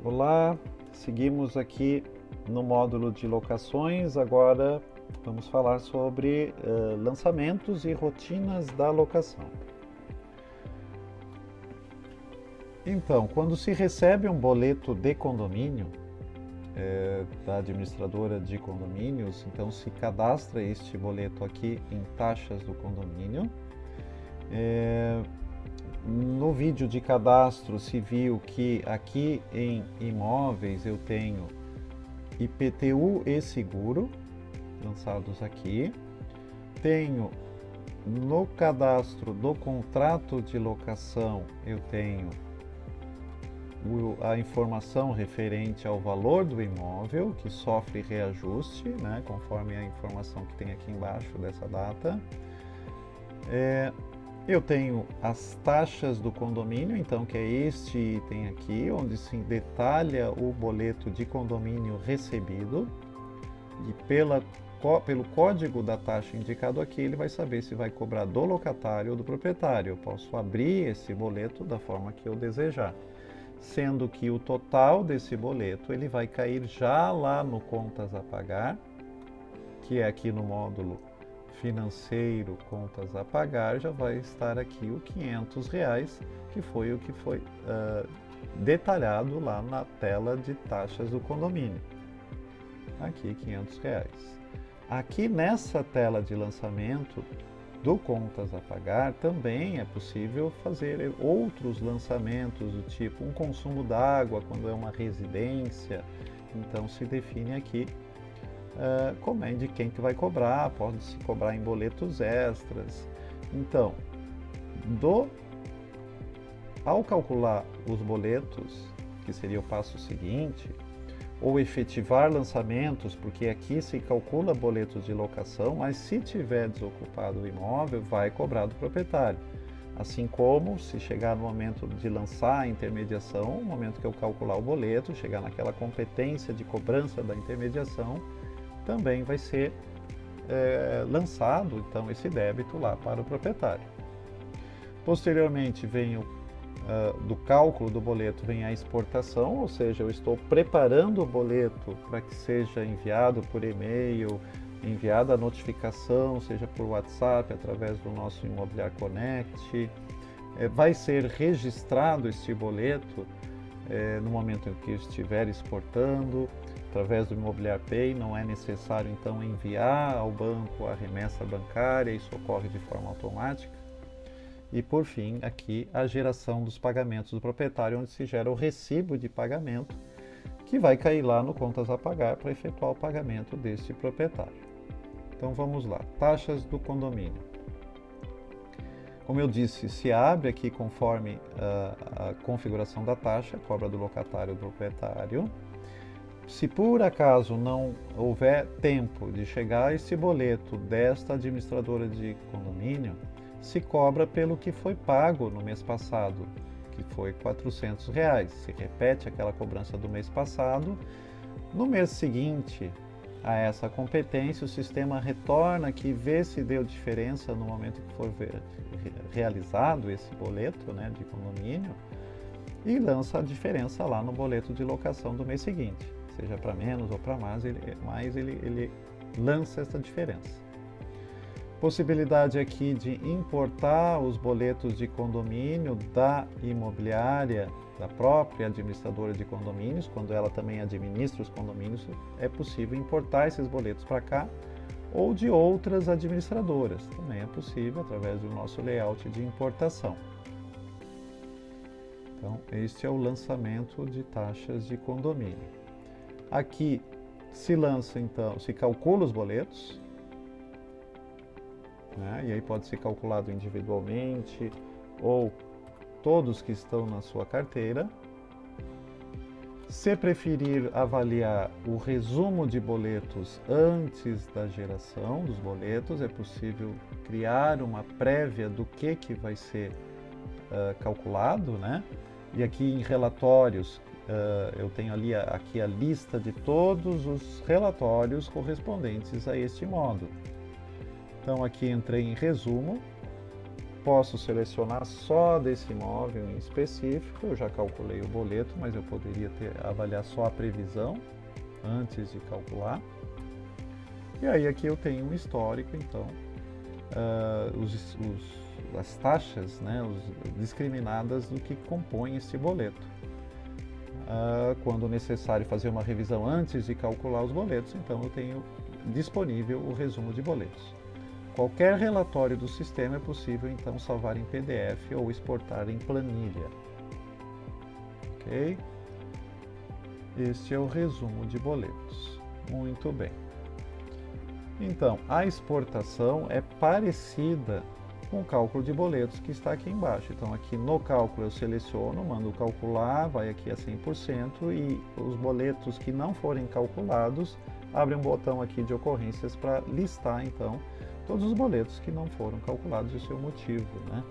Olá, seguimos aqui no módulo de locações. Agora vamos falar sobre lançamentos e rotinas da locação. Então, quando se recebe um boleto de condomínio da administradora de condomínios, então se cadastra este boleto aqui em taxas do condomínio. No vídeo de cadastro se viu que aqui em imóveis eu tenho IPTU e seguro lançados aqui. Tenho no cadastro do contrato de locação, eu tenho a informação referente ao valor do imóvel, que sofre reajuste, né, conforme a informação que tem aqui embaixo dessa data. Eu tenho as taxas do condomínio, então, que é este item aqui, onde se detalha o boleto de condomínio recebido. E pelo código da taxa indicado aqui, ele vai saber se vai cobrar do locatário ou do proprietário. Eu posso abrir esse boleto da forma que eu desejar, sendo que o total desse boleto ele vai cair já lá no contas a pagar, que é aqui no módulo financeiro, contas a pagar, já vai estar aqui o R$500, que foi o que foi detalhado lá na tela de taxas do condomínio. Aqui R$500. Aqui nessa tela de lançamento do contas a pagar também é possível fazer outros lançamentos do tipo um consumo d'água quando é uma residência. Então se define aqui como é de quem que vai cobrar, pode-se cobrar em boletos extras. Então, ao calcular os boletos, que seria o passo seguinte, ou efetivar lançamentos, porque aqui se calcula boletos de locação, mas se tiver desocupado o imóvel, vai cobrar do proprietário. Assim como, se chegar no momento de lançar a intermediação, no momento que eu calcular o boleto, chegar naquela competência de cobrança da intermediação, também vai ser lançado então esse débito lá para o proprietário. Posteriormente vem do cálculo do boleto vem a exportação, ou seja, eu estou preparando o boleto para que seja enviado por e-mail, enviada a notificação, seja por WhatsApp, através do nosso Imobiliar Connect. Vai ser registrado este boleto no momento em que eu estiver exportando, através do Imobiliar Pay. Não é necessário então enviar ao banco a remessa bancária, isso ocorre de forma automática. E por fim, aqui a geração dos pagamentos do proprietário, onde se gera o recibo de pagamento, que vai cair lá no contas a pagar para efetuar o pagamento deste proprietário. Então vamos lá, taxas do condomínio. Como eu disse, se abre aqui conforme a configuração da taxa, cobra do locatário ou do proprietário. Se por acaso não houver tempo de chegar esse boleto desta administradora de condomínio, se cobra pelo que foi pago no mês passado, que foi R$400. Se repete aquela cobrança do mês passado. No mês seguinte a essa competência, o sistema retorna aqui, vê se deu diferença no momento que for realizado esse boleto, né, de condomínio, e lança a diferença lá no boleto de locação do mês seguinte. Seja para menos ou para mais, ele lança essa diferença. Possibilidade aqui de importar os boletos de condomínio da imobiliária, da própria administradora de condomínios, quando ela também administra os condomínios, é possível importar esses boletos para cá, ou de outras administradoras, também é possível através do nosso layout de importação. Então, este é o lançamento de taxas de condomínio. Aqui se lança, então, se calcula os boletos, né? E aí pode ser calculado individualmente ou todos que estão na sua carteira. Se preferir avaliar o resumo de boletos antes da geração dos boletos, é possível criar uma prévia do que vai ser calculado, né? E aqui em relatórios, eu tenho aqui a lista de todos os relatórios correspondentes a este módulo. Então aqui entrei em resumo, posso selecionar só desse imóvel em específico, eu já calculei o boleto, mas eu poderia avaliar só a previsão antes de calcular. E aí aqui eu tenho um histórico, então, as taxas, né, discriminadas do que compõe este boleto. Quando necessário fazer uma revisão antes de calcular os boletos, então eu tenho disponível o resumo de boletos. Qualquer relatório do sistema é possível então salvar em PDF ou exportar em planilha. Ok? Este é o resumo de boletos. Muito bem. Então, a exportação é parecida com o cálculo de boletos que está aqui embaixo. Então, aqui no cálculo eu seleciono, mando calcular, vai aqui a 100% e os boletos que não forem calculados, abre um botão aqui de ocorrências para listar, então, todos os boletos que não foram calculados e o seu motivo, né?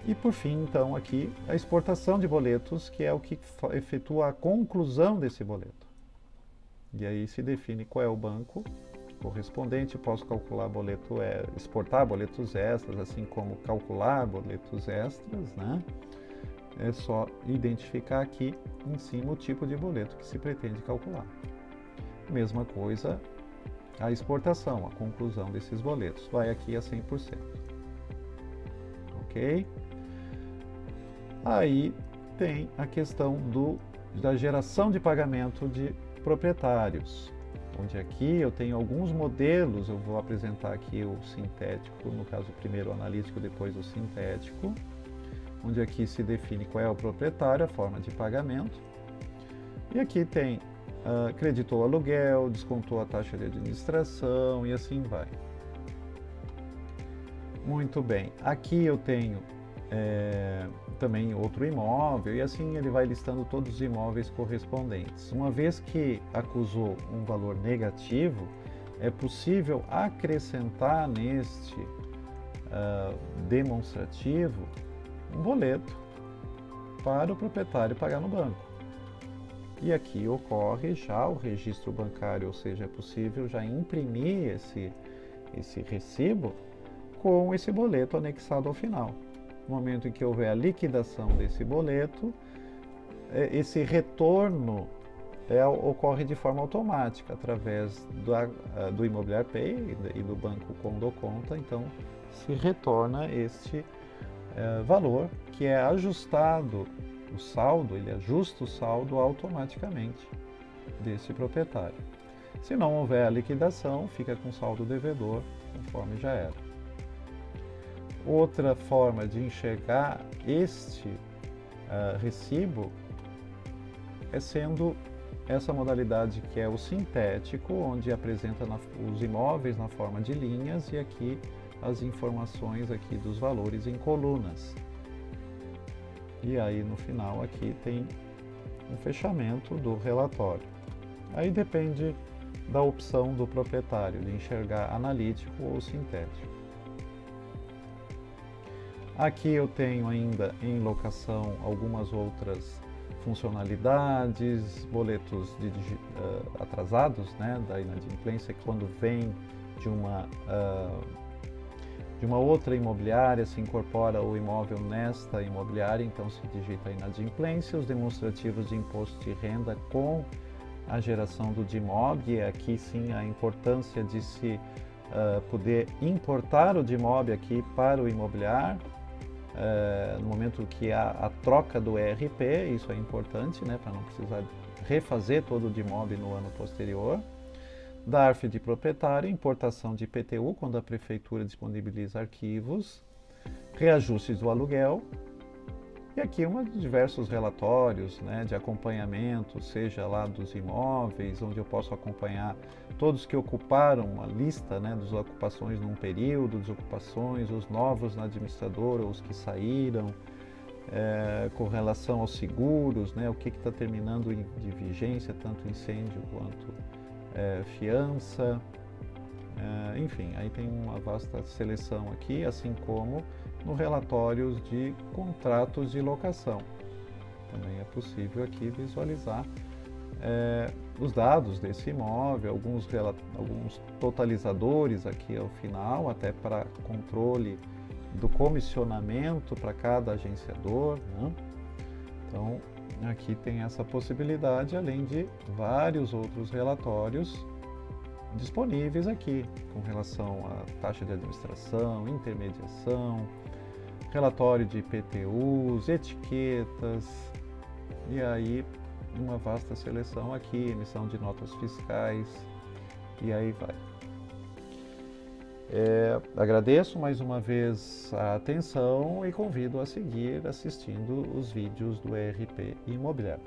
E por fim, então, aqui a exportação de boletos, que é o que efetua a conclusão desse boleto. E aí se define qual é o banco correspondente, posso calcular exportar boletos extras, assim como calcular boletos extras, né? É só identificar aqui em cima o tipo de boleto que se pretende calcular. Mesma coisa a exportação, a conclusão desses boletos, vai aqui a 100%. Ok? Aí tem a questão da geração de pagamento de proprietários, onde aqui eu tenho alguns modelos, eu vou apresentar aqui o sintético, no caso primeiro o analítico, depois o sintético, onde aqui se define qual é o proprietário, a forma de pagamento, e aqui tem creditou o aluguel, descontou a taxa de administração e assim vai. Muito bem, aqui eu tenho também outro imóvel e assim ele vai listando todos os imóveis correspondentes. Uma vez que acusou um valor negativo, é possível acrescentar neste demonstrativo um boleto para o proprietário pagar no banco. E aqui ocorre já o registro bancário, ou seja, é possível já imprimir esse recibo com esse boleto anexado ao final. No momento em que houver a liquidação desse boleto, esse retorno ocorre de forma automática, através do Imobiliar Pay e do Banco Condoconta, então se retorna este valor que é ajustado, o saldo, ele ajusta o saldo automaticamente desse proprietário. Se não houver a liquidação, fica com saldo devedor, conforme já era. Outra forma de enxergar este recibo é sendo essa modalidade que é o sintético, onde apresenta os imóveis na forma de linhas e aqui as informações aqui dos valores em colunas. E aí no final aqui tem um fechamento do relatório. Aí depende da opção do proprietário de enxergar analítico ou sintético. Aqui eu tenho ainda em locação algumas outras funcionalidades, boletos atrasados, né, da inadimplência, quando vem de uma outra imobiliária, se incorpora o imóvel nesta imobiliária, então se digita a inadimplência, os demonstrativos de imposto de renda com a geração do DIMOB, e aqui sim a importância de se poder importar o DIMOB aqui para o imobiliário, no momento que há a troca do ERP, isso é importante, né, para não precisar refazer todo o DIMOB no ano posterior. DARF de proprietário, importação de IPTU, quando a prefeitura disponibiliza arquivos, reajustes do aluguel, e aqui diversos relatórios, né, de acompanhamento, seja lá dos imóveis, onde eu posso acompanhar todos que ocuparam a lista, né, das ocupações num período, desocupações, os novos na administradora, os que saíram, com relação aos seguros, né, o que está terminando de vigência, tanto incêndio quanto fiança, enfim, aí tem uma vasta seleção aqui, assim como no relatórios de contratos de locação. Também é possível aqui visualizar os dados desse imóvel, alguns totalizadores aqui ao final, até para controle do comissionamento para cada agenciador, né? Então, aqui tem essa possibilidade, além de vários outros relatórios disponíveis aqui, com relação à taxa de administração, intermediação, relatório de IPTUs, etiquetas, e aí uma vasta seleção aqui, emissão de notas fiscais, e aí vai. Agradeço mais uma vez a atenção e convido a seguir assistindo os vídeos do ERP Imobiliário.